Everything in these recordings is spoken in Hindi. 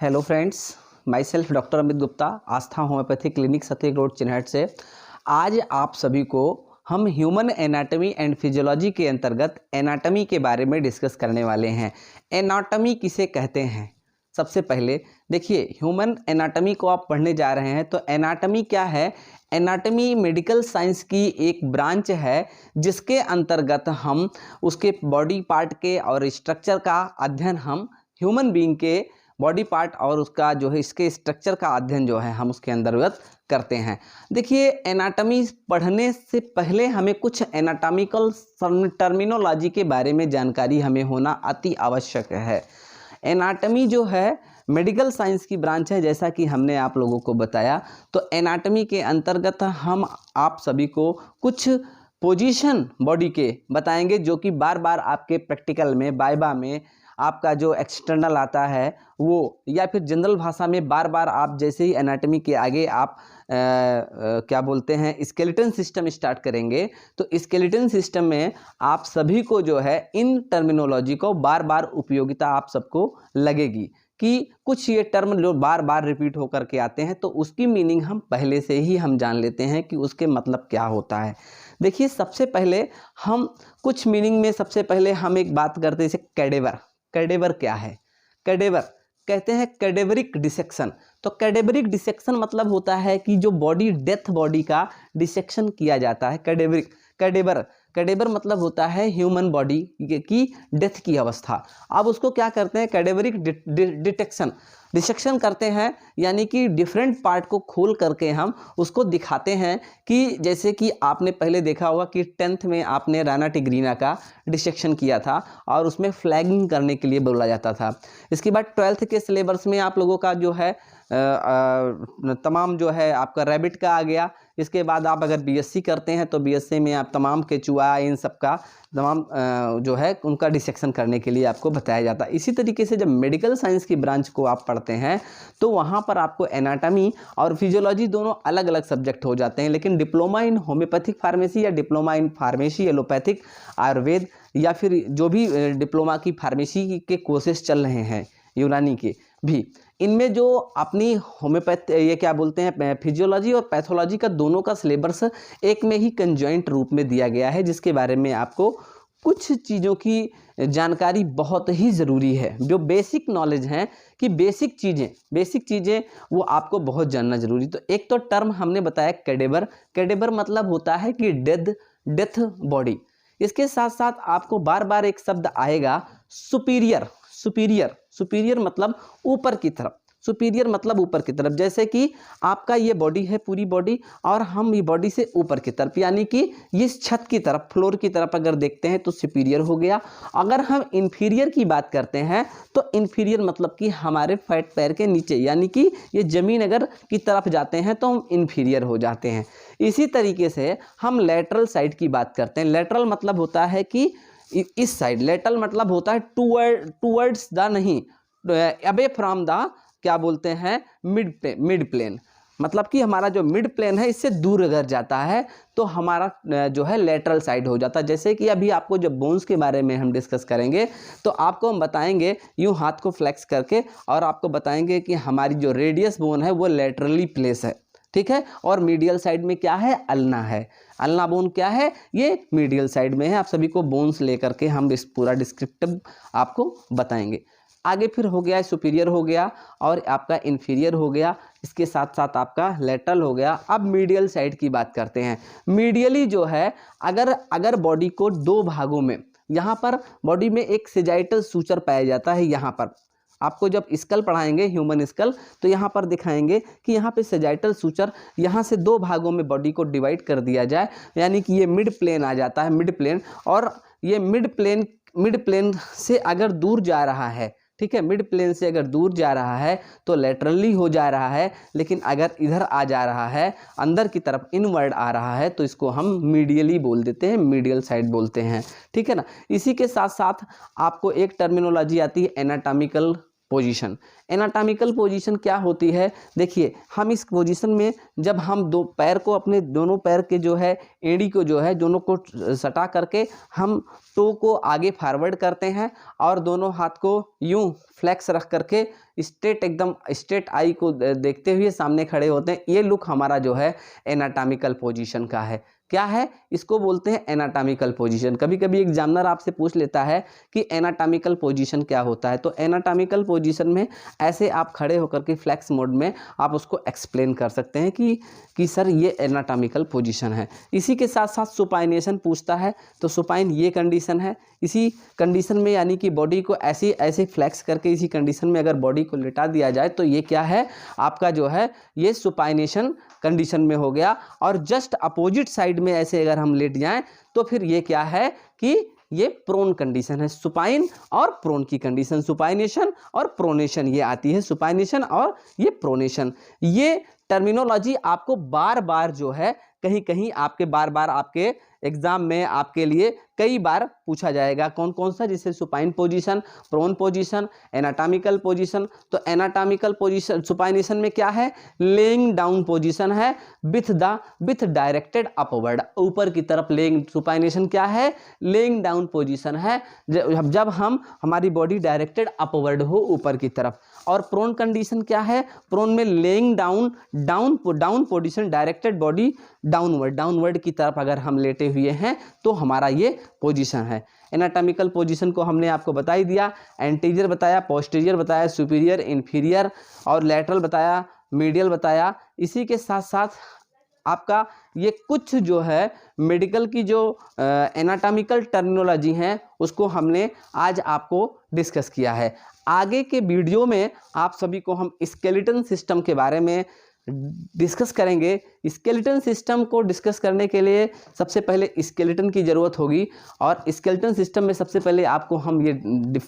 Hello friends, myself doctor Amit Gupta, Aastha homeopathy clinic सतीक रोड चिन्हट से। आज आप सभी को हम ह्यूमन एनाटॉमी एंड फिजियोलॉजी के अंतर्गत एनाटॉमी के बारे में डिस्कस करने वाले हैं। एनाटॉमी किसे कहते हैं? सबसे पहले देखिए, ह्यूमन एनाटॉमी को आप पढ़ने जा रहे हैं तो एनाटॉमी क्या है? एनाटॉमी मेडिकल साइंस की एक ब्रांच है जिसके अंतर्गत हम उसके बॉडी पार्ट के और स्ट्रक्चर का अध्ययन हम ह्यूमन बीइंग के बॉडी पार्ट और उसका जो है इसके स्ट्रक्चर का अध्ययन जो है हम उसके अंतर्गत करते हैं। देखिए, एनाटॉमी पढ़ने से पहले हमें कुछ एनाटॉमिकल टर्मिनोलॉजी के बारे में जानकारी हमें होना अति आवश्यक है। एनाटॉमी जो है मेडिकल साइंस की ब्रांच है, जैसा कि हमने आप लोगों को बताया। तो एनाटॉमी के अंतर्गत हम आप सभी को कुछ पोजीशन बॉडी के बताएंगे जो कि बार बार आपके प्रैक्टिकल में, वाइवा में आपका जो एक्सटर्नल आता है वो, या फिर जनरल भाषा में बार बार आप जैसे ही एनाटॉमी के आगे आप क्या बोलते हैं स्केलेटन सिस्टम स्टार्ट करेंगे तो स्केलेटन सिस्टम में आप सभी को जो है इन टर्मिनोलॉजी को बार बार उपयोगिता आप सबको लगेगी कि कुछ ये टर्म जो बार बार रिपीट होकर के आते हैं तो उसकी मीनिंग हम पहले से ही हम जान लेते हैं कि उसके मतलब क्या होता है। देखिए, सबसे पहले हम कुछ मीनिंग में सबसे पहले हम एक बात करते हैं जैसे कैडेवर। कैडेवर क्या है? कैडेवर कहते हैं कैडेवरिक डिसेक्शन। तो कैडेवरिक डिसेक्शन मतलब होता है कि जो बॉडी डेथ बॉडी का डिसेक्शन किया जाता है। कैडेवरिक कैडेवर मतलब होता है ह्यूमन बॉडी की डेथ की अवस्था। अब उसको क्या करते हैं? कैडेवरिक डिसेक्शन करते हैं, यानी कि डिफरेंट पार्ट को खोल करके हम उसको दिखाते हैं कि जैसे कि आपने पहले देखा होगा कि 10th में आपने राना टिग्रीना का डिसेक्शन किया था और उसमें फ्लैगिंग करने के लिए बोला जाता था। इसके बाद 12th के सिलेबस में आप लोगों का जो है तमाम जो है आपका रैबिट का आ गया। इसके बाद आप अगर बीएससी करते हैं तो बीएससी में आप तमाम केचुआ इन सब का तमाम जो है उनका डिसेक्शन करने के लिए आपको बताया जाता है। इसी तरीके से जब मेडिकल साइंस की ब्रांच को आप पढ़ते हैं तो वहाँ पर आपको एनाटॉमी और फिजियोलॉजी दोनों अलग अलग सब्जेक्ट हो जाते हैं। लेकिन डिप्लोमा इन होम्योपैथिक फार्मेसी या diploma in pharmacy allopathic Ayurveda या फिर जो भी डिप्लोमा की फार्मेसी के कोर्सेज चल रहे हैं यूनानी के भी, इनमें जो अपनी होम्योपैथ ये क्या बोलते हैं फिजियोलॉजी और पैथोलॉजी का दोनों का सिलेबस एक में ही कंजॉइंट रूप में दिया गया है, जिसके बारे में आपको कुछ चीज़ों की जानकारी बहुत ही ज़रूरी है। जो बेसिक नॉलेज हैं कि बेसिक चीज़ें वो आपको बहुत जानना ज़रूरी। तो एक तो टर्म हमने बताया कैडेवर मतलब होता है कि डेथ बॉडी। इसके साथ साथ आपको बार बार एक शब्द आएगा सुपीरियर मतलब ऊपर की तरफ। सुपीरियर मतलब ऊपर की तरफ, जैसे कि आपका ये बॉडी है पूरी बॉडी और हम ये बॉडी से ऊपर की तरफ, यानी कि इस छत की तरफ, फ्लोर की तरफ अगर देखते हैं तो सुपीरियर हो गया। अगर हम इन्फीरियर की बात करते हैं तो इन्फीरियर मतलब कि हमारे फैट पैर के नीचे, यानी कि ये जमीन अगर की तरफ जाते हैं तो हम इन्फीरियर हो जाते हैं। इसी तरीके से हम लेटरल साइड की बात करते हैं। लेटरल मतलब होता है कि इस साइड, लेटरल मतलब होता है टूवर्ड्स द, नहीं अवे फ्रॉम द, क्या बोलते हैं मिड प्लेन, मतलब कि हमारा जो मिड प्लेन है इससे दूर अगर जाता है तो हमारा जो है लेटरल साइड हो जाता है। जैसे कि अभी आपको जब बोन्स के बारे में हम डिस्कस करेंगे तो आपको हम बताएंगे यूँ हाथ को फ्लेक्स करके और आपको बताएंगे कि हमारी जो रेडियस बोन है वो लेटरली प्लेस है, ठीक है। और मीडियल साइड में क्या है? अल्ना है। अल्ना बोन क्या है? ये मीडियल साइड में है। आप सभी को बोन्स लेकर के हम इस पूरा डिस्क्रिप्टिव आपको बताएंगे। आगे फिर हो गया सुपीरियर हो गया और आपका इन्फीरियर हो गया, इसके साथ साथ आपका लेटरल हो गया। अब मीडियल साइड की बात करते हैं। मीडियली जो है अगर बॉडी को दो भागों में, यहाँ पर बॉडी में एक सेजाइटल सूचर पाया जाता है। यहाँ पर आपको जब स्कल पढ़ाएंगे ह्यूमन स्कल तो यहाँ पर दिखाएंगे कि यहाँ पे सेजाइटल सूचर, यहाँ से दो भागों में बॉडी को डिवाइड कर दिया जाए, यानी कि ये मिड प्लेन आ जाता है, मिड प्लेन। और ये मिड प्लेन से अगर दूर जा रहा है, ठीक है, मिड प्लेन से अगर दूर जा रहा है तो लेटरली हो जा रहा है, लेकिन अगर इधर आ जा रहा है, अंदर की तरफ इनवर्ड आ रहा है तो इसको हम मीडियली बोल देते हैं, मीडियल साइड बोलते हैं, ठीक है ना। इसी के साथ साथ आपको एक टर्मिनोलॉजी आती है एनाटॉमिकल पोजीशन। एनाटॉमिकल पोजीशन क्या होती है? देखिए, हम इस पोजीशन में जब हम दो पैर को, अपने दोनों पैर के जो है एड़ी को जो है दोनों को सटा करके हम टो को आगे फॉरवर्ड करते हैं और दोनों हाथ को यूं फ्लेक्स रख करके स्ट्रेट, एकदम स्ट्रेट आई को देखते हुए सामने खड़े होते हैं। ये लुक हमारा जो है एनाटॉमिकल पोजीशन का है। क्या है? इसको बोलते हैं एनाटॉमिकल पोजीशन। कभी कभी एग्जामिनर आपसे पूछ लेता है कि एनाटॉमिकल पोजीशन क्या होता है, तो एनाटॉमिकल पोजीशन में ऐसे आप खड़े होकर के फ्लेक्स मोड में आप उसको एक्सप्लेन कर सकते हैं कि सर ये एनाटॉमिकल पोजीशन है। इसी के साथ साथ सुपाइनेशन पूछता है, तो सुपाइन ये कंडीशन है। इसी कंडीशन में यानी कि बॉडी को ऐसे फ्लेक्स करके इसी कंडीशन में अगर बॉडी को लेटा दिया जाए तो ये क्या है? आपका जो है ये सुपाइनेशन कंडीशन में हो गया। और जस्ट अपोजिट साइड में ऐसे अगर हम लेट जाएं तो फिर ये क्या है कि ये प्रोन कंडीशन है। सुपाइन और प्रोन की कंडीशन, सुपाइनेशन और प्रोनेशन ये आती है, सुपाइनेशन और ये प्रोनेशन। ये टर्मिनोलॉजी आपको बार बार जो है कहीं कहीं आपके बार बार आपके एग्जाम में आपके लिए कई बार पूछा जाएगा। कौन कौन सा? जैसे supine position, prone position, anatomical position. तो एनाटॉमिकल पोजीशन सुपाइनेशन में क्या है? लेइंग डाउन पोजीशन है विथ डायरेक्टेड अपवर्ड, ऊपर की तरफ लेइंग। सुपाइनेशन क्या है? लेइंग डाउन पोजीशन है जब हमारी बॉडी डायरेक्टेड अपवर्ड हो ऊपर की तरफ। और प्रोन कंडीशन क्या है? प्रोन में laying down position, directed body downward की तरफ अगर हम लेटे हुए हैं तो हमारा ये पोजीशन है। एनाटॉमिकल पोजीशन को हमने आपको बता ही दिया। एंटीरियर बताया, पोस्टीरियर बताया, सुपीरियर, इंफीरियर और लैटरल बताया, मीडियल बताया। इसी के साथ साथ आपका ये कुछ जो है मेडिकल की जो एनाटॉमिकल टर्मिनोलॉजी हैं उसको हमने आज आपको डिस्कस किया है। आगे के वीडियो में आप सभी को हम स्केलेटन सिस्टम के बारे में डिस्कस करेंगे। स्केलेटन सिस्टम को डिस्कस करने के लिए सबसे पहले स्केलेटन की ज़रूरत होगी और स्केलेटन सिस्टम में सबसे पहले आपको हम ये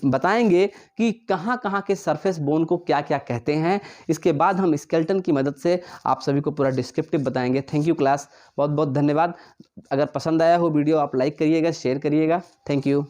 बताएंगे कि कहाँ कहाँ के सरफेस बोन को क्या क्या कहते हैं। इसके बाद हम स्केलेटन की मदद से आप सभी को पूरा डिस्क्रिप्टिव बताएंगे। थैंक यू क्लास, बहुत बहुत धन्यवाद। अगर पसंद आया हो वीडियो आप लाइक करिएगा, शेयर करिएगा। Thank you.